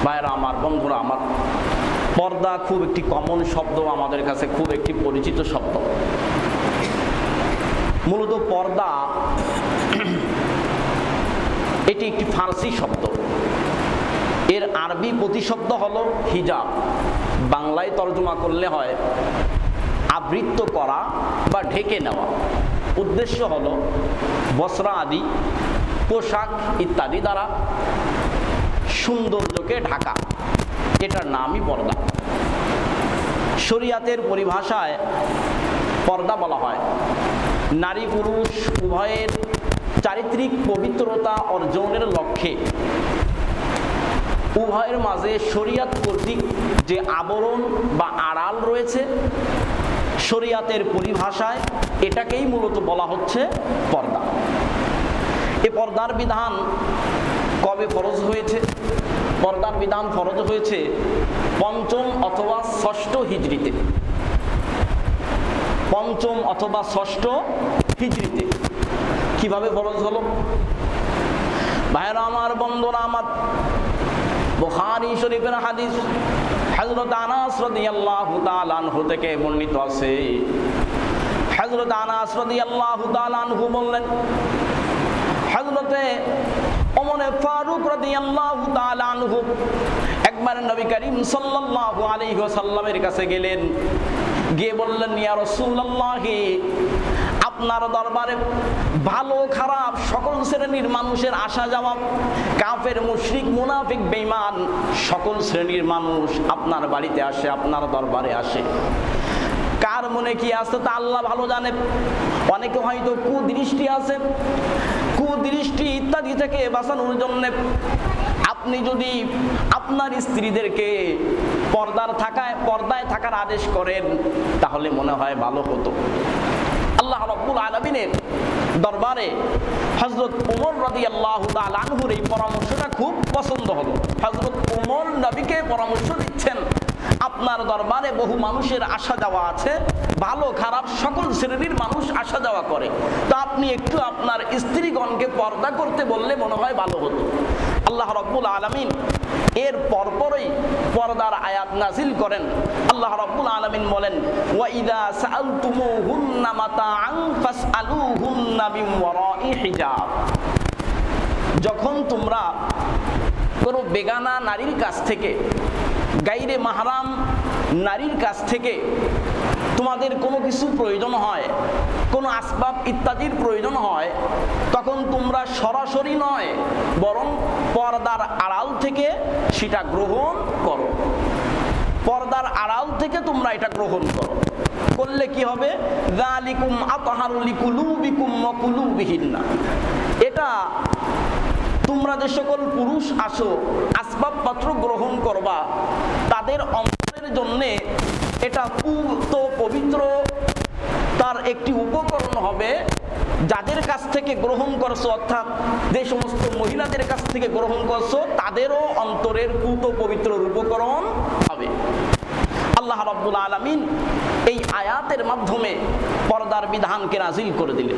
ভাইরা আমার, বন্ধুরা আমার, পর্দা খুব একটি কমন শব্দ, আমাদের কাছে খুব একটি পরিচিত শব্দ। মূলত পর্দা এটি একটি ফার্সি শব্দ। এর আরবি প্রতিশব্দ হলো হিজাব। বাংলায় তর্জমা করলে হয় আবৃত করা বা ঢেকে নেওয়া। উদ্দেশ্য হলো বস্ত্র আদি, পোশাক ইত্যাদি দ্বারা সৌন্দর্যকে ঢাকা। এটার নামই পর্দা। শরিয়াতের পরিভাষায় পর্দা বলা হয় নারী পুরুষ উভয়ের চারিত্রিক পবিত্রতা অর্জনের লক্ষ্যে উভয়ের মাঝে শরিয়াত কর্তৃক যে আবরণ বা আড়াল রয়েছে, শরিয়াতের পরিভাষায় এটাকেই মূলত বলা হচ্ছে পর্দা। এ পর্দার বিধান কবে ফরজ হয়েছে? পর্দার বিধান ফরজ হয়েছে ৫ম অথবা ৬ষ্ঠ হিজরিতে। ৫ম অথবা ৬ষ্ঠ হিজরিতে। কিভাবে ফরজ হলো? ভাইরা আমার, বন্ধুরা আমার, বুখারী শরীফের হাদিস হযরত আনাস রাদিয়াল্লাহু তাআলা আনহু থেকে বর্ণিত আছে। হযরত আনাস রাদিয়াল্লাহু তাআলা আনহু বললেন, হযরতে ওমর ফারুক রাদিয়াল্লাহু তাআলা আনহু একবার নবী করিম সাল্লাল্লাহু আলাইহি ওয়াসাল্লামের কাছে গেলেন। গিয়ে বললেন, ইয়া রাসূলুল্লাহ, আপনার দরবারে ভালো খারাপ সকল শ্রেণীর মানুষের আসা যাওয়া, কাফের মুশরিক মুনাফিক বেঈমান সকল শ্রেণীর মানুষ আপনার বাড়িতে আসে, আপনার দরবারে আসে। কার মনে কি আছে তা আল্লাহ ভালো জানে। অনেকে হয়তো কুদৃষ্টি আছে, কুদৃষ্টি ইত্যাদি থেকে বাঁচানোর জন্য আপনি যদি আপনার স্ত্রীদেরকে পর্দায় থাকার আদেশ করেন তাহলে মনে হয় ভালো হতো। আল্লাহ রাব্বুল আলামিনের দরবারে হযরত ওমর রাদিয়াল্লাহু তাআলা আনহুর এই পরামর্শটা খুব পছন্দ হলো। হযরত ওমর নবীকে পরামর্শ দিচ্ছেন, আপনার দরবারে বহু মানুষের আসা যাওয়া আছে, ভালো খারাপ সকল শ্রেণীর মানুষ আসা যাওয়া করে, তো আপনি একটু আপনার স্ত্রীগণকে পর্দা করতে বললে মনে হয় ভালো হতো। আল্লাহ রাব্বুল আলামিন এর পরপরই পর্দার আয়াত নাযিল করেন। আল্লাহ রাব্বুল আলামিন বলেন, ওয়া ইযা সাআলতুমুহুন্না মাতাআন ফাসআলুহুন্না মিন ওয়ারাই হিজাব। যখন তোমরা কোনো বেগানা নারীর কাছ থেকে, গায়রে মাহরাম নারীর কাছ থেকে তোমাদের কোনো কিছু প্রয়োজন হয়, কোনো আসবাব ইত্যাদির প্রয়োজন হয়, তখন তোমরা সরাসরি নয় বরং পর্দার আড়াল থেকে সেটা গ্রহণ করো। পর্দার আড়াল থেকে তোমরা এটা গ্রহণ করো। করলে কি হবে? যালিকুম আতহারু লিকুলুবিকুম ওয়া কুলুবিহিন্না। এটা তোমরা যে সকল পুরুষ আসো আসবাবপত্র গ্রহণ করবা, তাদের অন্তরের জন্য এটা পূত পবিত্র তার একটি উপকরণ হবে। যাদের কাছ থেকে গ্রহণ করছো, অর্থাৎ যে সমস্ত মহিলাদের কাছ থেকে গ্রহণ করছো, তাদেরও অন্তরের পূত পবিত্র উপকরণ হবে। আল্লাহ রাব্বুল আলামিন এই আয়াতের মাধ্যমে পর্দার বিধানকে নাযিল করে দিলেন।